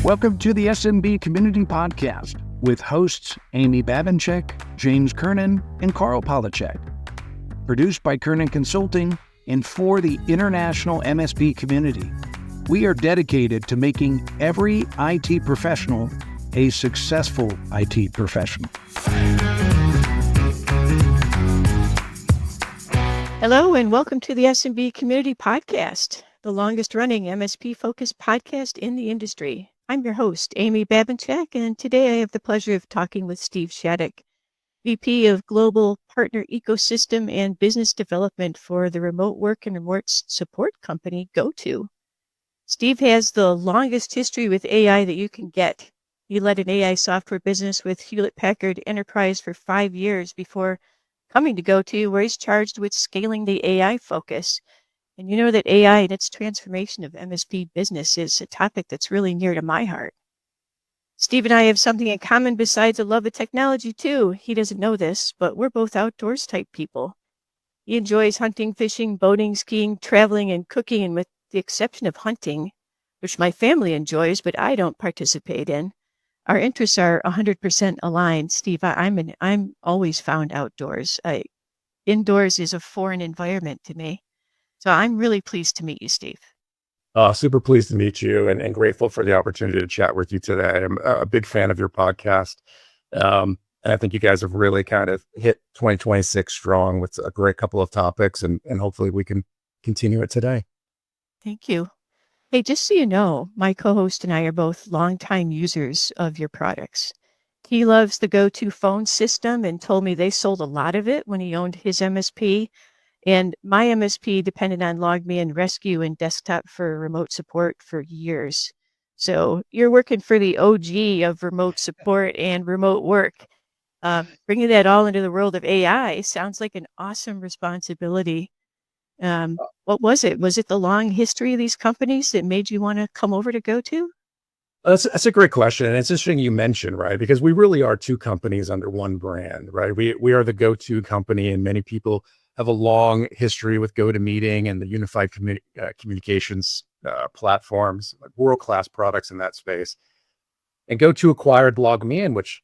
Welcome to the SMB Community Podcast with hosts Amy Babinchek, James Kernan, and Carl Polachek. Produced by Kernan Consulting and for the international MSP community. We are dedicated to making every IT professional a successful IT professional. Hello and welcome to the SMB Community Podcast, the longest running MSP-focused podcast in the industry. I'm your host, Amy Babinchek, and today I have the pleasure of talking with Steve Shattuck, VP of Global Partner Ecosystem and Business Development for the remote work and remote support company GoTo. Steve has the longest history with AI that you can get. He led an AI software business with Hewlett Packard Enterprise for 5 years before coming to GoTo, where he's charged with scaling the AI focus. And you know that AI and its transformation of MSP business is a topic that's really near to my heart. Steve and I have something in common besides a love of technology too. He doesn't know this, but we're both outdoors type people. He enjoys hunting, fishing, boating, skiing, traveling, and cooking, and with the exception of hunting, which my family enjoys, but I don't participate in, our interests are 100% aligned. Steve, I'm always found outdoors. Indoors is a foreign environment to me. So I'm really pleased to meet you, Steve. Super pleased to meet you and grateful for the opportunity to chat with you today. I'm a big fan of your podcast. And I think you guys have really kind of hit 2026 strong with a great couple of topics, and hopefully we can continue it today. Thank you. Hey, just so you know, my co-host and I are both longtime users of your products. He loves the GoTo phone system and told me they sold a lot of it when he owned his MSP. And my MSP depended on LogMeIn Rescue and desktop for remote support for years. So you're working for the OG of remote support and remote work. Bringing that all into the world of AI sounds like an awesome responsibility. What was it? Was it the long history of these companies that made you want to come over to GoTo? That's a great question. And it's interesting you mentioned, right? Because we really are two companies under one brand, right? We are the GoTo company, and many people have a long history with GoToMeeting and the unified communications platforms, like world-class products in that space. And GoTo acquired LogMeIn, which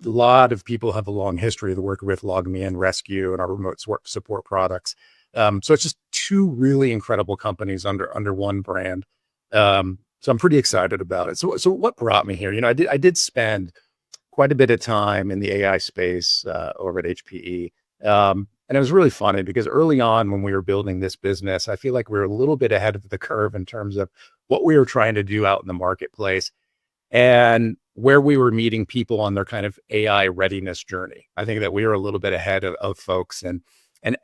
a lot of people have a long history of working with LogMeIn Rescue and our remote support products. So it's just two really incredible companies under one brand. So I'm pretty excited about it. So what brought me here? You know, I did spend quite a bit of time in the AI space over at HPE. And it was really funny because early on when we were building this business, I feel like we were a little bit ahead of the curve in terms of what we were trying to do out in the marketplace and where we were meeting people on their kind of AI readiness journey. I think that we were a little bit ahead of folks, and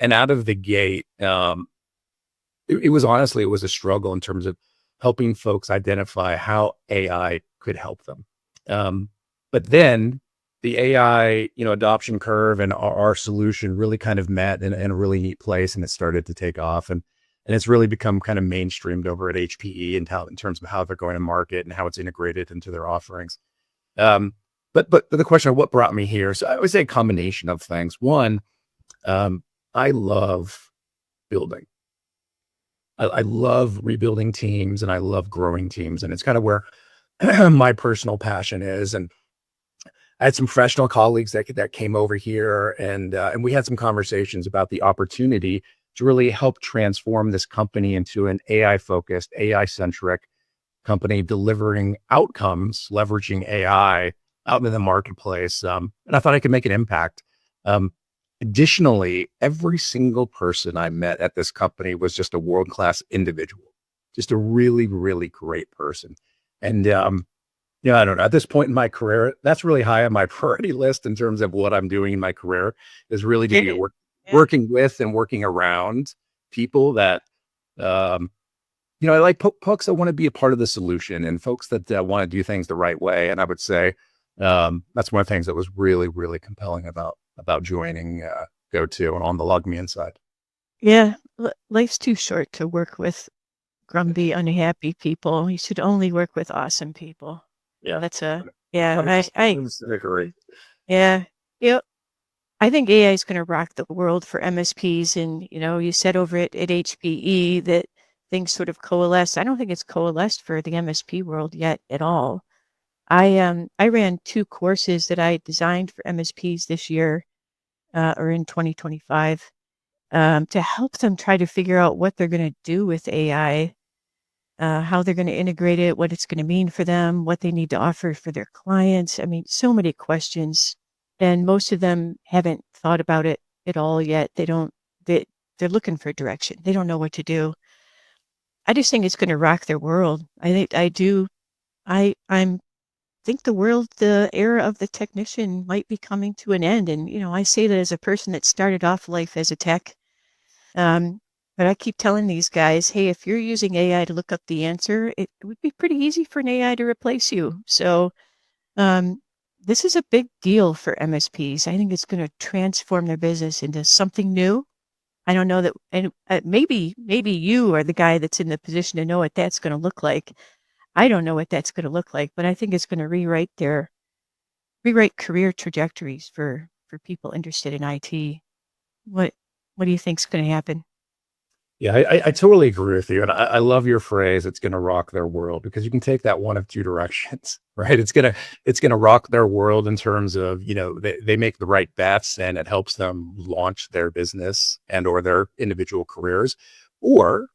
out of the gate, it was honestly, it was a struggle in terms of helping folks identify how AI could help them. But then the AI, adoption curve and our solution really kind of met in a really neat place, and it started to take off, and it's really become kind of mainstreamed over at HPE and in terms of how they're going to market and how it's integrated into their offerings. But the question of what brought me here, so I would say a combination of things. One, I love building. I love rebuilding teams, and I love growing teams, and it's kind of where my personal passion is. And I had some professional colleagues that came over here, and we had some conversations about the opportunity to really help transform this company into an AI-focused, AI-centric company delivering outcomes, leveraging AI out in the marketplace. And I thought I could make an impact. Additionally, every single person I met at this company was just a world-class individual, just a really, really great person. And I don't know. At this point in my career, that's really high on my priority list in terms of what I'm doing in my career, is really to be working with and working around people that, I like folks that want to be a part of the solution and folks that want to do things the right way. And I would say that's one of the things that was really, really compelling about joining GoTo and on the LogMeIn side. Yeah, life's too short to work with grumpy, unhappy people. You should only work with awesome people. Yeah, I agree. Yeah, I think AI is going to rock the world for MSPs. And, you said over at HPE that things sort of coalesce. I don't think it's coalesced for the MSP world yet at all. I ran 2 courses that I designed for MSPs this year, or in 2025, to help them try to figure out what they're going to do with AI, how they're going to integrate it, what it's going to mean for them, what they need to offer for their clients. I mean, so many questions, and most of them haven't thought about it at all yet. They, they're looking for direction. They don't know what to do. I just think it's going to rock their world. I do. I'm think the era of the technician might be coming to an end. And, I say that as a person that started off life as a tech. But I keep telling these guys, hey, if you're using AI to look up the answer, it would be pretty easy for an AI to replace you. So this is a big deal for MSPs. I think it's going to transform their business into something new. I don't know that, and maybe you are the guy that's in the position to know what that's going to look like. I don't know what that's going to look like, but I think it's going to rewrite career trajectories for people interested in IT. What do you think's going to happen? Yeah, I totally agree with you. And I love your phrase, it's going to rock their world, because you can take that one of two directions, right? It's going to rock their world in terms of, they make the right bets and it helps them launch their business and or their individual careers. Or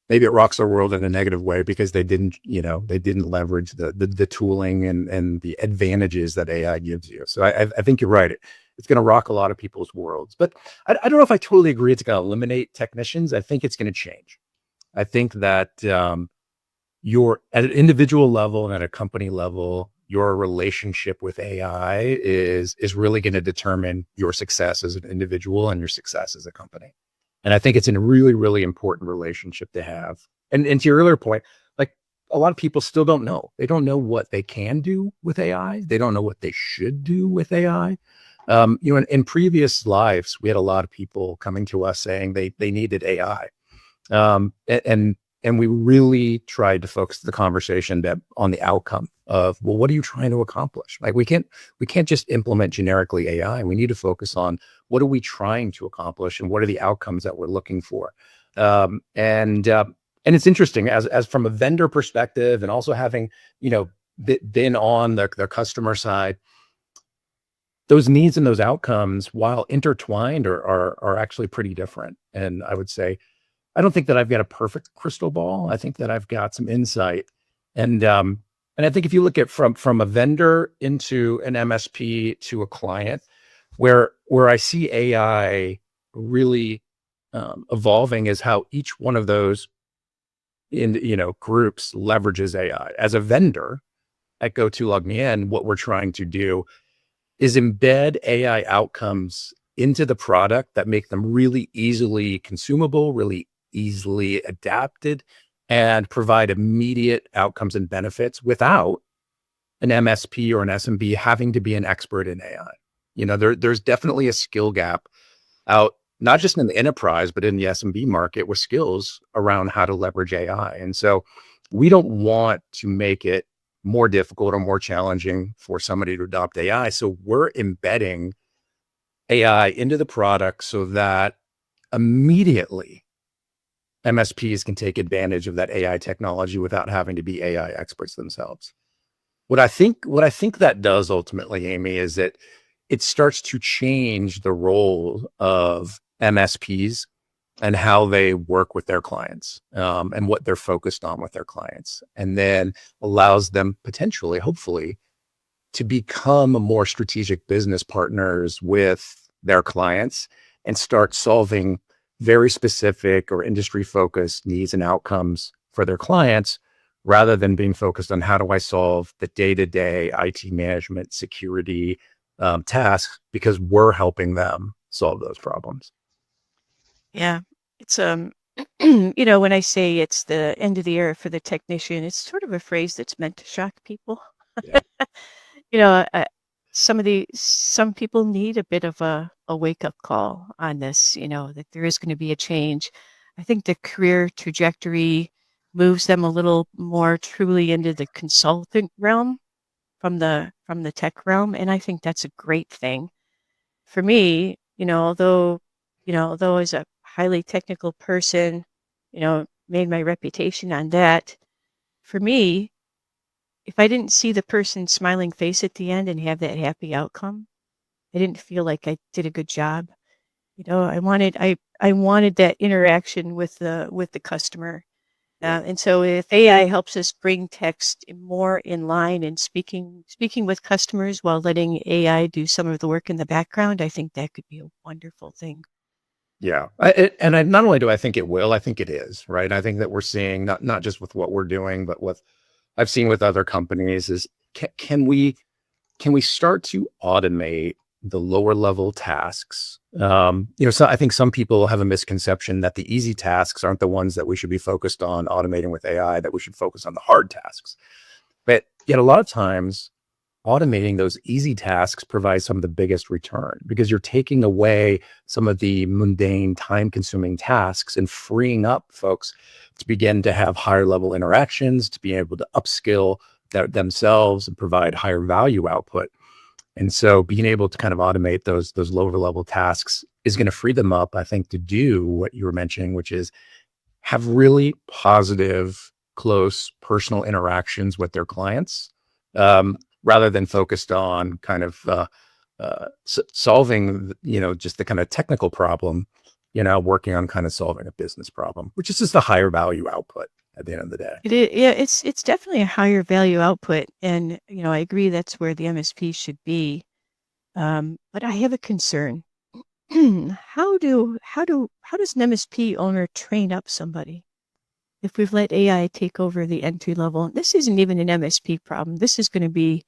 maybe it rocks their world in a negative way because they didn't leverage the tooling and the advantages that AI gives you. So I think you're right. It's going to rock a lot of people's worlds, but I don't know if I totally agree it's going to eliminate technicians. I think it's going to change. I think that your at an individual level and at a company level, your relationship with AI is really going to determine your success as an individual and your success as a company. And I think it's a really, really important relationship to have. And to your earlier point, like a lot of people still don't know. They don't know what they can do with AI. They don't know what they should do with AI. In previous lives, we had a lot of people coming to us saying they needed AI. And we really tried to focus the conversation on the outcome of, well, what are you trying to accomplish? Like we can't just implement generically AI. We need to focus on what are we trying to accomplish and what are the outcomes that we're looking for. And it's interesting as from a vendor perspective and also having, been on the customer side, those needs and those outcomes, while intertwined, are actually pretty different. And I would say, I don't think that I've got a perfect crystal ball. I think that I've got some insight. And I think if you look at from a vendor into an MSP to a client, where I see AI really evolving is how each one of those groups leverages AI. As a vendor at GoTo LogMeIn, what we're trying to do is embed AI outcomes into the product that make them really easily consumable, really easily adapted, and provide immediate outcomes and benefits without an MSP or an SMB having to be an expert in AI. There's definitely a skill gap out, not just in the enterprise, but in the SMB market with skills around how to leverage AI. And so we don't want to make it more difficult or more challenging for somebody to adopt AI. So we're embedding AI into the product so that immediately MSPs can take advantage of that AI technology without having to be AI experts themselves. What I think that does ultimately, Amy, is that it starts to change the role of MSPs and how they work with their clients, and what they're focused on with their clients, and then allows them potentially, hopefully, to become more strategic business partners with their clients and start solving very specific or industry focused needs and outcomes for their clients, rather than being focused on how do I solve the day-to-day IT management, security tasks, because we're helping them solve those problems. Yeah, it's when I say it's the end of the era for the technician, it's sort of a phrase that's meant to shock people. Yeah. You know, some people need a bit of a wake up call on this. That there is going to be a change. I think the career trajectory moves them a little more truly into the consultant realm from the tech realm, and I think that's a great thing. For me, although as a highly technical person, made my reputation on that. For me, if I didn't see the person's smiling face at the end and have that happy outcome, I didn't feel like I did a good job. I wanted that interaction with the customer. And so if AI helps us bring text more in line and speaking with customers while letting AI do some of the work in the background, I think that could be a wonderful thing. Yeah. Not only do I think it will, I think it is, right? I think that we're seeing not just with what we're doing, but what I've seen with other companies is can we start to automate the lower level tasks? So I think some people have a misconception that the easy tasks aren't the ones that we should be focused on automating with AI, that we should focus on the hard tasks. But yet a lot of times automating those easy tasks provides some of the biggest return, because you're taking away some of the mundane, time consuming tasks and freeing up folks to begin to have higher level interactions, to be able to upskill themselves and provide higher value output. And so being able to kind of automate those lower level tasks is going to free them up, I think, to do what you were mentioning, which is have really positive, close personal interactions with their clients, rather than focused on kind of solving, just the kind of technical problem, working on kind of solving a business problem, which is just a higher value output at the end of the day. It is, yeah, it's definitely a higher value output, and I agree that's where the MSP should be. But I have a concern. How does an MSP owner train up somebody if we've let AI take over the entry level? This isn't even an MSP problem. This is going to be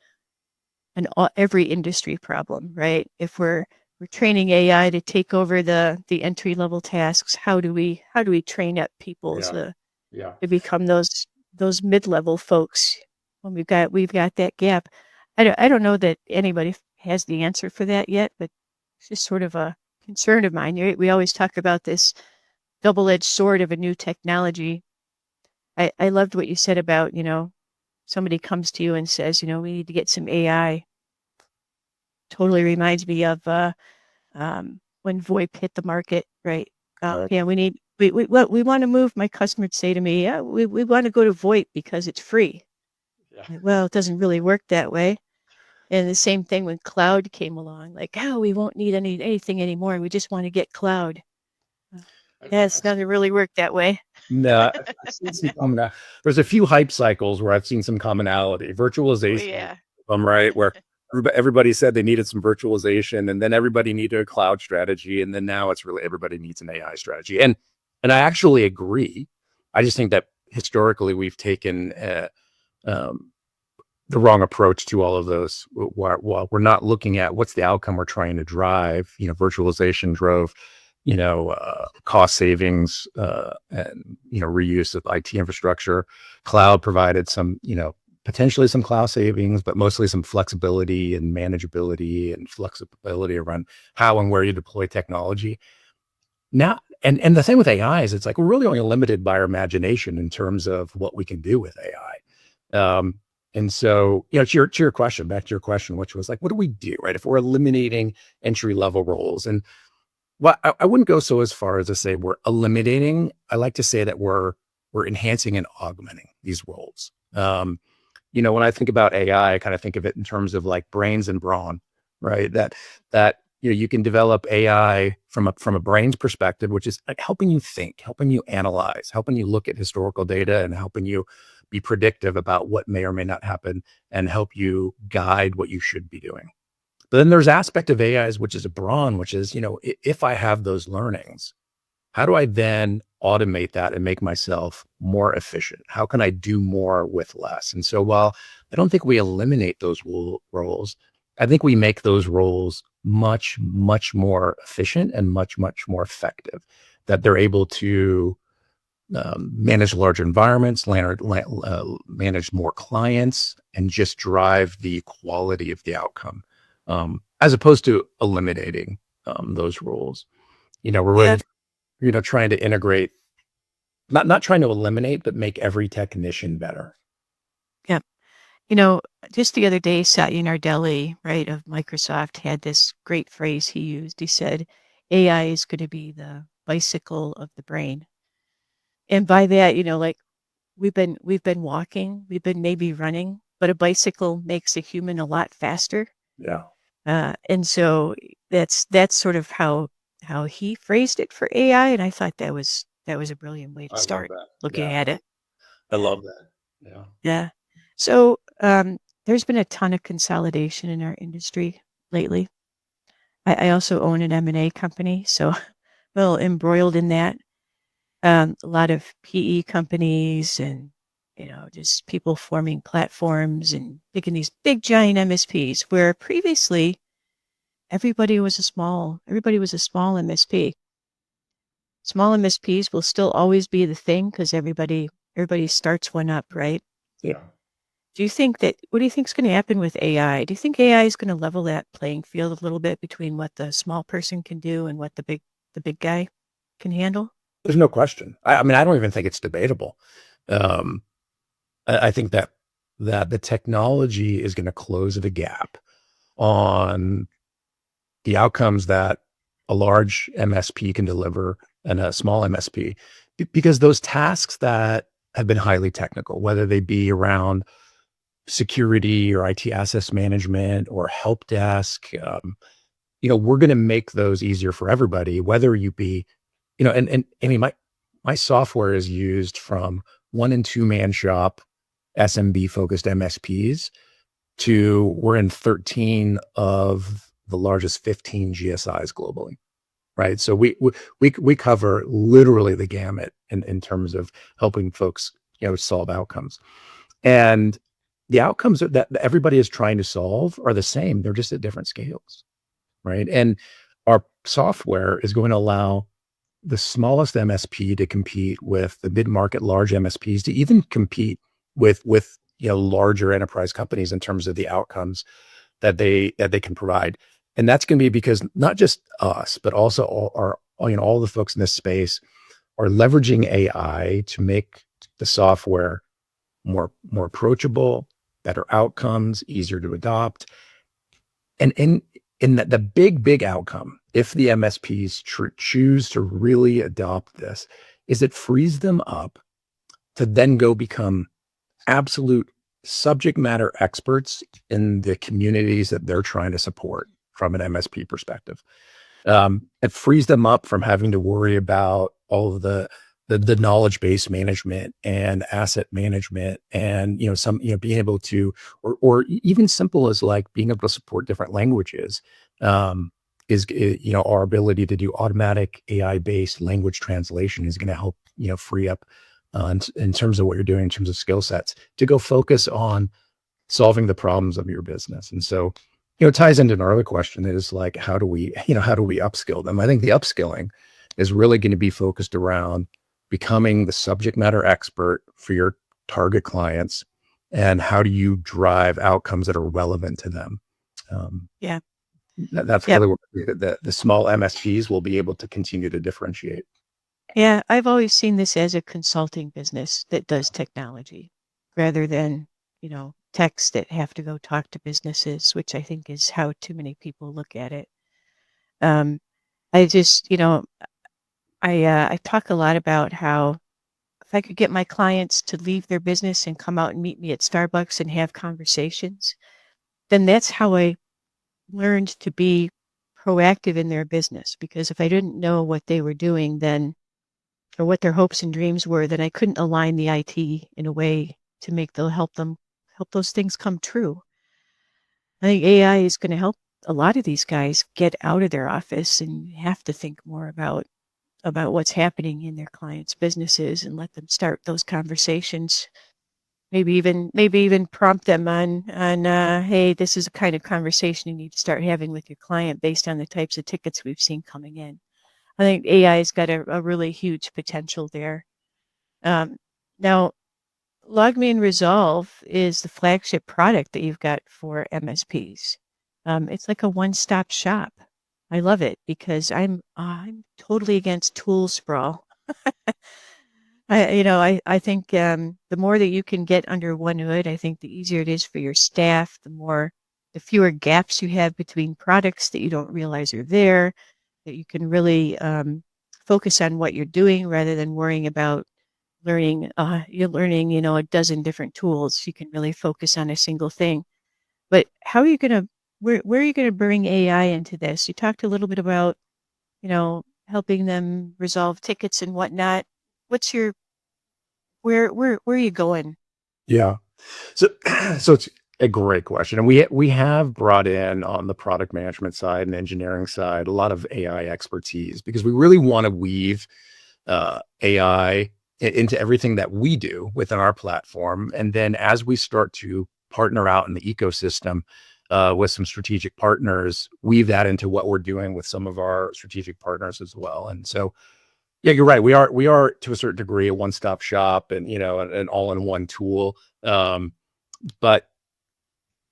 every industry problem, right? If we're training AI to take over the entry level tasks, how do we train up people to become those mid-level folks when we've got that gap? I don't know that anybody has the answer for that yet, but it's just sort of a concern of mine. We always talk about this double-edged sword of a new technology. I loved what you said about, somebody comes to you and says, we need to get some AI. Totally reminds me of when VoIP hit the market, right? Yeah, we want to move. My customer would say to me, yeah, we want to go to VoIP because it's free. Yeah. Well, it doesn't really work that way. And the same thing when cloud came along, like, we won't need anything anymore. We just want to get cloud. Yeah, it's not really work that way. No, there's a few hype cycles where I've seen some commonality. Virtualization, right? Where everybody said they needed some virtualization, and then everybody needed a cloud strategy, and then now it's really everybody needs an AI strategy. And I actually agree. I just think that historically we've taken the wrong approach to all of those. While we're not looking at what's the outcome we're trying to drive, virtualization drove, cost savings, and, reuse of IT infrastructure. Cloud provided some, potentially some cloud savings, but mostly some flexibility and manageability and flexibility around how and where you deploy technology. Now, and the same with AI is it's like, we're really only limited by our imagination in terms of what we can do with AI. And so, to your question, back to your question, which was like, what do we do, right? If we're eliminating entry level roles, and well, I wouldn't go so as far as to say we're eliminating. I like to say that we're enhancing and augmenting these roles. When I think about AI, I kind of think of it in terms of like brains and brawn, right? That you can develop AI from a brains perspective, which is like helping you think, helping you analyze, helping you look at historical data, and helping you be predictive about what may or may not happen, and help you guide what you should be doing. But then there's aspect of AIs, which is a brawn, which is, if I have those learnings, how do I then automate that and make myself more efficient? How can I do more with less? And so while I don't think we eliminate those roles, I think we make those roles much, much more efficient and much, much more effective, that they're able to manage larger environments, manage more clients, and just drive the quality of the outcome, as opposed to eliminating those roles. We're really, trying to integrate, not trying to eliminate, but make every technician better. Yeah. Just the other day, Satya Nadella, right, of Microsoft, had this great phrase he used. He said, AI is going to be the bicycle of the brain. And by that, like we've been walking, we've been maybe running, but a bicycle makes a human a lot faster. Yeah. And so that's sort of how he phrased it for AI, and I thought that was a brilliant way to I love start that. looking Yeah. at it. I love that. Yeah. Yeah. So there's been a ton of consolidation in our industry lately. I also own an M&A company, so a little embroiled in that. A lot of PE companies and just people forming platforms and picking these big giant MSPs where previously everybody was a small MSP. Small MSPs will still always be the thing because everybody starts one up, right? Yeah. What do you think is going to happen with AI? Do you think AI is going to level that playing field a little bit between what the small person can do and what the big guy can handle? There's no question. I mean, I don't even think it's debatable. Um, I think that the technology is going to close the gap on the outcomes that a large MSP can deliver and a small MSP, because those tasks that have been highly technical, whether they be around security or IT assets management or help desk, we're going to make those easier for everybody, whether you be, and I mean, my software is used from 1 and 2 man shop SMB focused MSPs to we're in 13 of the largest 15 GSIs globally. Right. So we cover literally the gamut in terms of helping folks, solve outcomes. And the outcomes that everybody is trying to solve are the same. They're just at different scales. Right. And our software is going to allow the smallest MSP to compete with the mid-market large MSPs, to even compete with larger enterprise companies in terms of the outcomes that they can provide. And that's going to be because not just us, but also all the folks in this space are leveraging AI to make the software more approachable, better outcomes, easier to adopt. And in the big outcome, if the MSPs choose to really adopt this, is it frees them up to then go become absolute subject matter experts in the communities that they're trying to support from an MSP perspective. It frees them up from having to worry about all of the knowledge base management and asset management and being able to or even simple as like being able to support different languages. Is our ability to do automatic AI based language translation is going to help free up in terms of what you're doing in terms of skill sets to go focus on solving the problems of your business. And so, it ties into another question is like, how do we upskill them? I think the upskilling is really going to be focused around becoming the subject matter expert for your target clients. And how do you drive outcomes that are relevant to them? That's really where the small MSPs will be able to continue to differentiate. Yeah, I've always seen this as a consulting business that does technology rather than, techs that have to go talk to businesses, which I think is how too many people look at it. I just, I talk a lot about how if I could get my clients to leave their business and come out and meet me at Starbucks and have conversations, then that's how I learned to be proactive in their business. Because if I didn't know what they were doing, then or what their hopes and dreams were, then I couldn't align the IT in a way to help those things come true. I think AI is going to help a lot of these guys get out of their office and have to think more about what's happening in their clients' businesses and let them start those conversations. Maybe even prompt them on hey, this is the kind of conversation you need to start having with your client based on the types of tickets we've seen coming in. I think AI has got a really huge potential there. Now, LogMeIn Resolve is the flagship product that you've got for MSPs. It's like a one-stop shop. I love it because I'm totally against tool sprawl. I think the more that you can get under one hood, I think the easier it is for your staff. The fewer gaps you have between products that you don't realize are there. That you can really focus on what you're doing rather than worrying about you're learning, a dozen different tools. You can really focus on a single thing. But how are you going to, where are you going to bring AI into this? You talked a little bit about, helping them resolve tickets and whatnot. What's your, where are you going? Yeah. So, so it's a great question, and we have brought in on the product management side and engineering side a lot of AI expertise because we really want to weave AI into everything that we do within our platform, and then as we start to partner out in the ecosystem with some strategic partners, weave that into what we're doing with some of our strategic partners as well. And so, yeah, you're right. We are to a certain degree a one-stop shop, and an all-in-one tool. But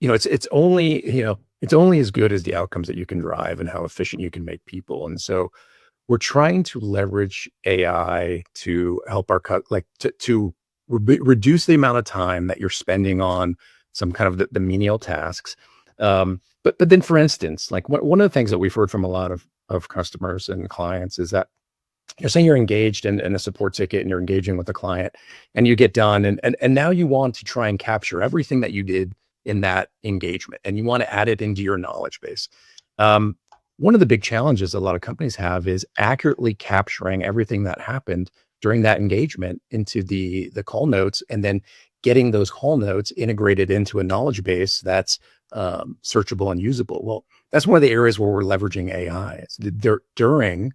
it's only it's only as good as the outcomes that you can drive and how efficient you can make people. And so we're trying to leverage AI to help our reduce the amount of time that you're spending on some kind of the menial tasks. But then, for instance, like one of the things that we've heard from a lot of customers and clients is that you're saying you're engaged in a support ticket and you're engaging with the client and you get done and now you want to try and capture everything that you did in that engagement and you want to add it into your knowledge base. One of the big challenges a lot of companies have is accurately capturing everything that happened during that engagement into the call notes and then getting those call notes integrated into a knowledge base that's searchable and usable. Well, that's one of the areas where we're leveraging AI. During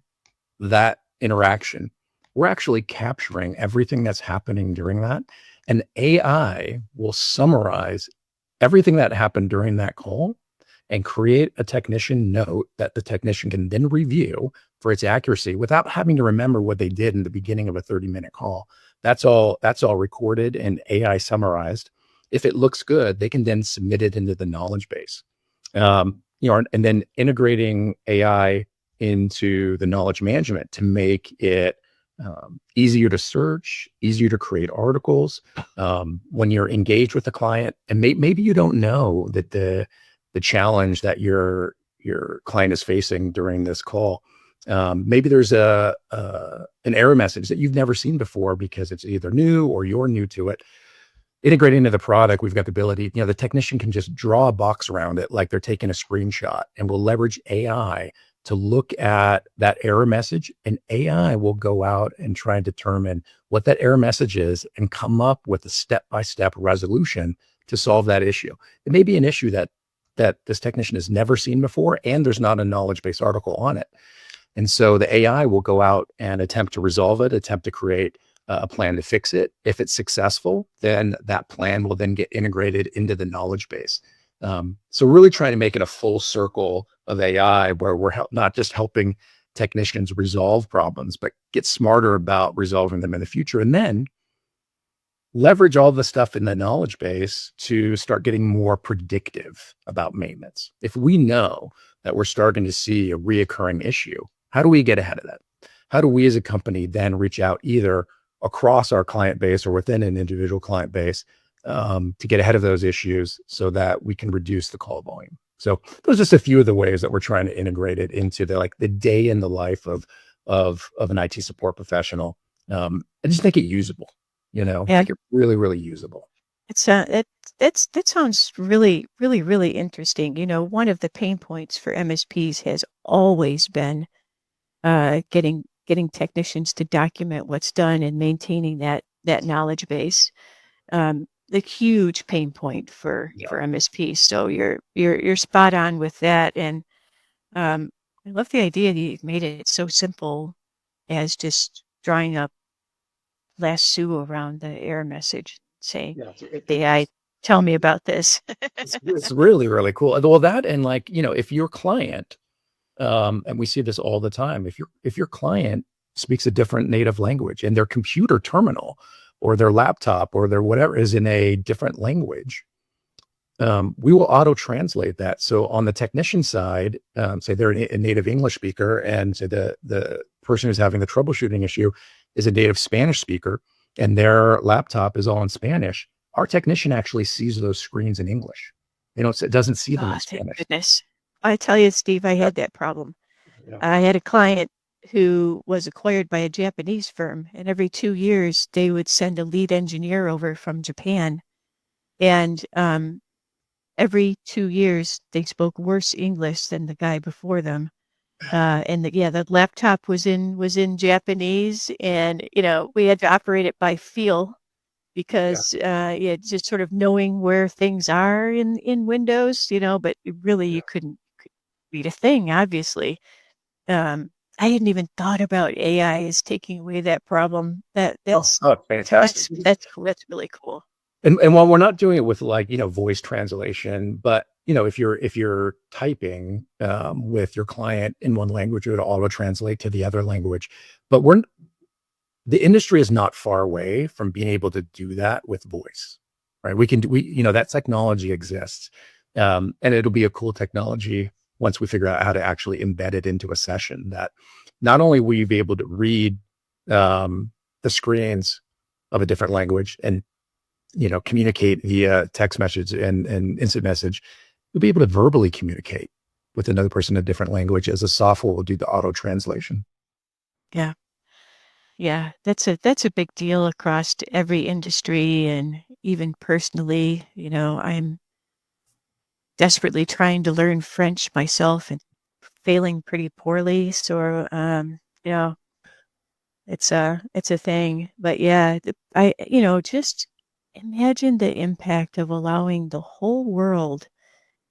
that interaction, we're actually capturing everything that's happening during that. And AI will summarize everything that happened during that call and create a technician note that the technician can then review for its accuracy without having to remember what they did in the beginning of a 30-minute call. That's all recorded and AI summarized. If it looks good, they can then submit it into the knowledge base. And then integrating AI into the knowledge management to make it easier to search, easier to create articles. When you're engaged with the client, and maybe you don't know that the challenge that your client is facing during this call. Maybe there's an error message that you've never seen before because it's either new or you're new to it. Integrating into the product, we've got the ability, the technician can just draw a box around it like they're taking a screenshot, and we'll leverage AI to look at that error message, and AI will go out and try and determine what that error message is and come up with a step-by-step resolution to solve that issue. It may be an issue that this technician has never seen before, and there's not a knowledge-based article on it. And so the AI will go out and attempt to resolve it, attempt to create a plan to fix it. If it's successful, then that plan will then get integrated into the knowledge base. So really trying to make it a full circle of AI where we're not just helping technicians resolve problems, but get smarter about resolving them in the future. And then leverage all the stuff in the knowledge base to start getting more predictive about maintenance. If we know that we're starting to see a reoccurring issue, how do we get ahead of that? How do we as a company then reach out either across our client base or within an individual client base to get ahead of those issues so that we can reduce the call volume? So those are just a few of the ways that we're trying to integrate it into the day in the life of an IT support professional, and just make it usable. Make it really, really usable. That sounds really, really, really interesting. One of the pain points for MSPs has always been getting technicians to document what's done and maintaining that knowledge base. The huge pain point for MSPs. So you're spot on with that, and I love the idea that you've made it so simple as just drawing up lasso around the error message, saying, AI, tell me about this. It's really, really cool. Well, that and if your client, and we see this all the time, if your client speaks a different native language and their computer terminal or their laptop or their whatever is in a different language, we will auto translate that. So on the technician side, say they're a native English speaker, and say the person who's having the troubleshooting issue is a native Spanish speaker, and their laptop is all in Spanish. Our technician actually sees those screens in English. It doesn't see them in Spanish. Thank goodness. I tell you, Steve, I had that problem. I had a client who was acquired by a Japanese firm. And every 2 years, they would send a lead engineer over from Japan. And every 2 years, they spoke worse English than the guy before them. And the laptop was in Japanese, and we had to operate it by feel because just sort of knowing where things are in Windows, but really you couldn't read a thing, obviously. I hadn't even thought about AI as taking away that problem. That's fantastic. that's really cool. And while we're not doing it with voice translation, but if you're typing with your client in one language, it would auto translate to the other language. But the industry is not far away from being able to do that with voice, right? That technology exists, and it'll be a cool technology once we figure out how to actually embed it into a session. That not only will you be able to read the screens of a different language and communicate via text message and instant message, you'll be able to verbally communicate with another person in a different language as the software will do the auto translation. Yeah. Yeah, that's a big deal across every industry, and even personally, I'm desperately trying to learn French myself and failing pretty poorly. So, it's a thing. But yeah, just imagine the impact of allowing the whole world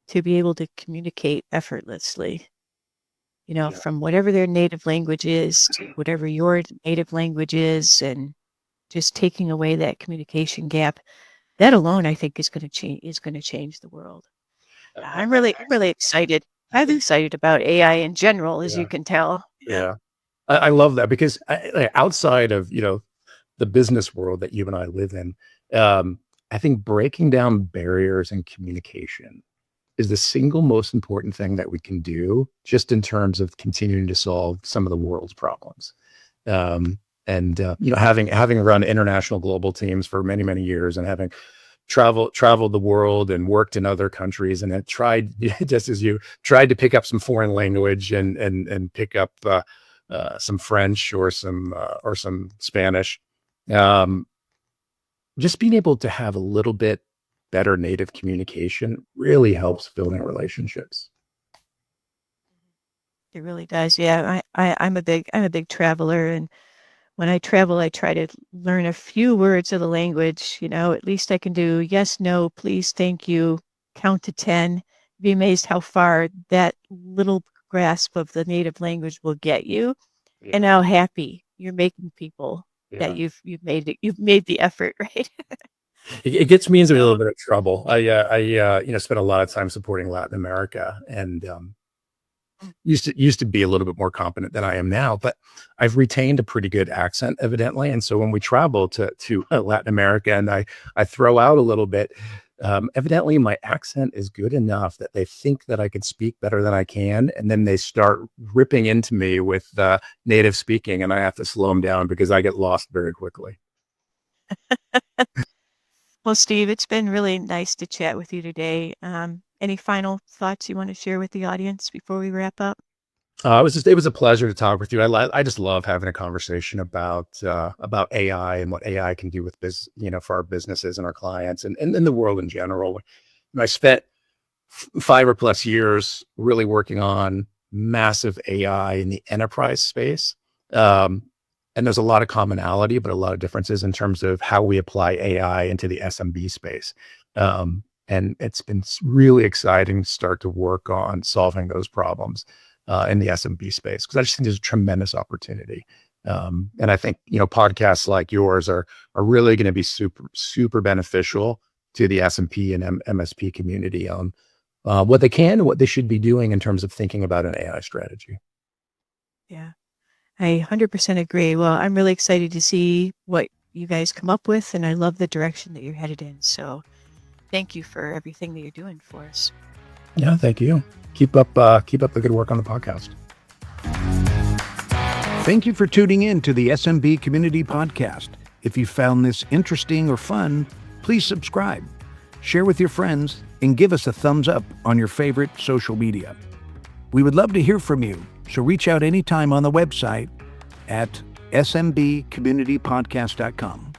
to be able to communicate effortlessly. From whatever their native language is to whatever your native language is, and just taking away that communication gap. That alone, I think, is going to change the world. I'm really excited. I'm excited about AI in general, as you can tell. Yeah, I love that because outside of the business world that you and I live in, I think breaking down barriers in communication is the single most important thing that we can do, just in terms of continuing to solve some of the world's problems. Having run international global teams for many, many years, and having traveled the world and worked in other countries, and had tried, just as you tried, to pick up some foreign language and pick up some French or some Spanish. Just being able to have a little bit better native communication really helps building relationships. It really does. Yeah, I'm a big traveler, and when I travel, I try to learn a few words of the language. At least I can do yes, no, please, thank you, count to 10. Be amazed how far that little grasp of the native language will get you, and how happy you're making people that you've made it. You've made the effort, right? It gets me into a little bit of trouble. I spent a lot of time supporting Latin America, and used to be a little bit more competent than I am now, but I've retained a pretty good accent, evidently. And so when we travel to Latin America, and I throw out a little bit, evidently my accent is good enough that they think that I could speak better than I can, and then they start ripping into me with native speaking, and I have to slow them down because I get lost very quickly. Well, Steve, it's been really nice to chat with you today. Any final thoughts you want to share with the audience before we wrap up? It was a pleasure to talk with you. I just love having a conversation about AI and what AI can do with for our businesses and our clients, and in the world in general. I spent 5 or plus years really working on massive AI in the enterprise space. And there's a lot of commonality, but a lot of differences in terms of how we apply AI into the SMB space. And it's been really exciting to start to work on solving those problems in the SMB space, because I just think there's a tremendous opportunity. And I think, podcasts like yours are really going to be super, super beneficial to the S&P and MSP community on what they can and what they should be doing in terms of thinking about an AI strategy. Yeah. I 100% agree. Well, I'm really excited to see what you guys come up with, and I love the direction that you're headed in. So thank you for everything that you're doing for us. Yeah, thank you. Keep up the good work on the podcast. Thank you for tuning in to the SMB Community Podcast. If you found this interesting or fun, please subscribe, share with your friends, and give us a thumbs up on your favorite social media. We would love to hear from you. So reach out anytime on the website at smbcommunitypodcast.com.